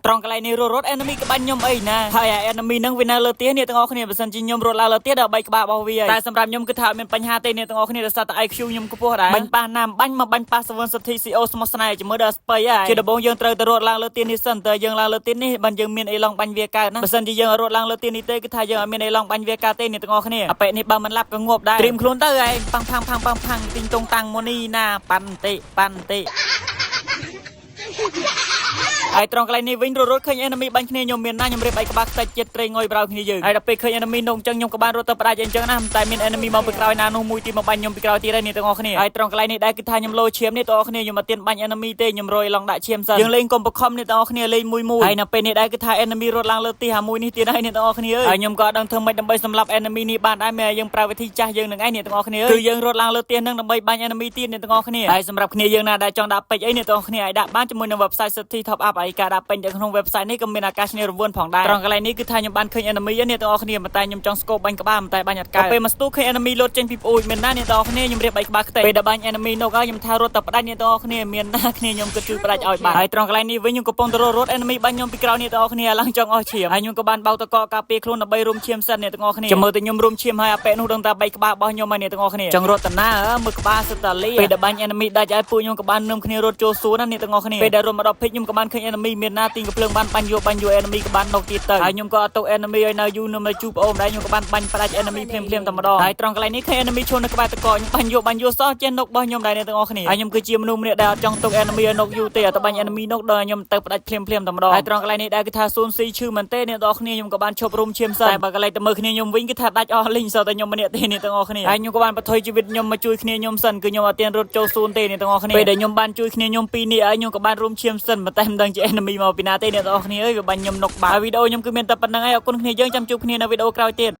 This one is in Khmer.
ត្រង់កន្លែងនេះរត់ enemy ក្បាញ់ខ្ញុំអីណាហើយ enemy នឹងវានៅលើទៀននេះទាំងអស់គ្នាបើសិនជាខ្ញុំរត់ឡើងលើទៀនដល់3ក្បាលរបស់វាតែសម្រាប់ខ្ញុំគឺថាមានបញ្ហាទេអ្នកទាំងអស់គ្នាដោយសារតែ IQ ខ្ញុំខ្ពស់ដែរបាញ់ប៉ះណាមបាញ់មកបាញ់ប៉ះសវនសិទ្ធិ CO ស្មោះស្នេហ៍ជាមួយដល់ស្ពៃហើយជាដំបូងយើងត្រូវទៅរត់ឡើងលើទៀននេះសិនតើយើងឡើងលើទៀននេះបានយើងមានអីឡងបាញ់វាកើតណាបើសិនជាយើងរត់ឡើងលើទៀននេះទេគឺថាយើងអត់មានអីឡងបាញ់វាកើតទេអ្នកទាំងអស់គ្នាអាប៉ែនេះបើមិនឡាប់ក៏ងាប់ដែរត្រៀមខ្លួនទៅឯងប៉ាំងទីងតុងតាំងម៉ូនីណាប៉ាន់តិហើយត្រង់កន្លែងនេះវិញរត់ឃើញ enemy បាញ់គ្នាខ្ញុំមានណាខ្ញុំរៀបឯក្បាលខ្សាច់ចិត្តត្រេងងុយប្រោគ្នាយើងហើយដល់ពេលឃើញ enemy នោះអញ្ចឹងខ្ញុំក៏បានរត់ទៅផ្ដាច់អញ្ចឹងណាតែមាន enemy មកពីក្រោយណានោះមួយទីមកបាញ់ខ្ញុំពីក្រោយទៀតហើយនេះទាំងអស់គ្នាហើយត្រង់កន្លែងនេះដែរគឺថាខ្ញុំលោឈាមនេះទាំងអស់គ្នាខ្ញុំមកទៀនបាញ់ enemy ទេខ្ញុំរយឡងដាក់ឈាមសិនយើងលេងកុំបខំនេះទាំងអស់គ្នាលេងមួយហើយនៅពេលនេះដែរគឺថា enemy រត់ឡើងលើទីហាមួយនេះទៀតហើយនេះទាំងអស់គ្នាហើយខ្ញុំក៏អត់ដឹងធ្វើម៉េចដើម្បីសម្លាប់ enemy នេះបានដែរមែនយើងប្រើវិធីចាស់យើងនឹងឯងនេះទាំងអស់គ្នាគឺយើងរត់ឡើងលើទីនឹងដើម្បីបាញ់ enemy ទៀតនេះទាំងអស់គ្នាហើយសម្រាប់គ្នាយើងណាដែលចង់ដាក់ពេជ្រអីនេះទាំងអស់គ្នាឲ្យដាក់បានជាមួយនឹង website City Top Up ហើយការដាក់ពេជ្រក្នុង website នេះក៏មានឱកាសឈ្នះរង្វាន់ផងដែរត្រង់កន្លែងនេះគឺថាខ្ញុំបានឃើញ enemy នេះទាំងអស់គ្នាតែខ្ញុំចង់ស្គប់បាញ់ក្បាលតែបាញ់អត់កើតពេលមកស្ទូឃើញ enemy លោតចេញពីប្អួយមានណាអ្នកទាំងអស់គ្នាខ្ញុំរៀបបីក្បាលខ្ទេពេលដល់បាញ់ enemy នោះហើយខ្ញុំថារត់តែផ្ដាច់អ្នកទាំងអស់គ្នាមានណាគ្នាខ្ញុំក៏ជួយផ្ដាច់ឲ្យបានហើយត្រង់កន្លែងនេះវិញខ្ញុំកំពុងតែរត់ enemy បាញ់ខ្ញុំពីក្រោយអ្នកទាំងអស់គ្នាឡើងចង់អស់ឈាមហើយខ្ញុំក៏បានបោកតកការពារខ្លួនដើម្បីរុំឈាមសិនអ្នកទាំងអស់គ្នាចាំមើលតែខ្ញុំរុំឈាមហើយអាប៉ែនោះដឹងតែ3ក្បាលរបស់ខ្ញុំហើយអ្នកទាំងអស់គ្នាចង់រត់តាណាមើលក្បាលសិតតាលីពេលដល់បាញ់ enemy ដាច់ឲ្យពួកខ្ញុំក៏បាននឹមគ្នារត់ចូលសួនណាអ្នកទាំងអស់គ្នាពេលដែលរត់មកដល់ពេជ្រខ្ញុំក៏បានឃើញ enemy មានណាទីងកំភ្លើងបានបាញ់យក enemy ក៏បានដកទៀតទៅហើយខ្ញុំក៏អត់ទៅ enemy ឲ្យនៅយូរនៅមកជួបប្អូនដែរខ្ញុំក៏បានបាញ់ផ្ដាច់ enemy ភ្លាមតែម្ដងហើយត្រង់កន្លែងនេះឃើញ enemy ឈរនៅក្បែរតកខ្ញុំបាញ់យកសោះចេះនុករបស់ខ្ញុំដែរអ្នកទាំងអស់គ្នាហើយខ្ញុំគឺជាមនុស្សម្នាក់ដែលអត់ចង់ទុក enemy ឲ្យនុកយូរទេតែបាញ់ enemy នុកដល់ខ្ញុំទៅផ្ដាច់ភ្លាមតែម្ដងហើយត្រង់កន្លែងនេះដែរគឺថាស៊ូនស៊ីឈឺមែនទេអ្នកទាំងអស់គ្នាខ្ញុំក៏បានឈប់រុំឈាមសិនតែបើកន្លែងទៅមើលគ្នាខ្ញុំវិញគឺថាដាច់អស់លីងសោះតែខ្ញុំម្នាក់ទេអ្នកទាំងអស់គ្នាហើយខ្ញុំក៏បានបន្ថយជីវិតខ្ញុំមកជួយគ្នាខ្ញុំសិនគឺខ្ញុំអត់ទានរត់ចូលស៊ូនទេអ្នកទាំងអស់គ្នាពេលដែលខ្ញុំបានជួយគ្នាខ្ញុំពីរនាក់ហើយខ្ញុំក៏បានរុំឈាមសិនតែមិនដឹងជា enemy មកពីណាទេអ្នកទាំងអស់គ្នាវាបាញ់ខ្ញុំនុកបាទវីដេអូខ្ញុំគឺមានតែប៉ុណ្្នឹងហើយអរគុណគ្នាយើងចាំជួបគ្នានៅវីដេអូក្រោយទៀត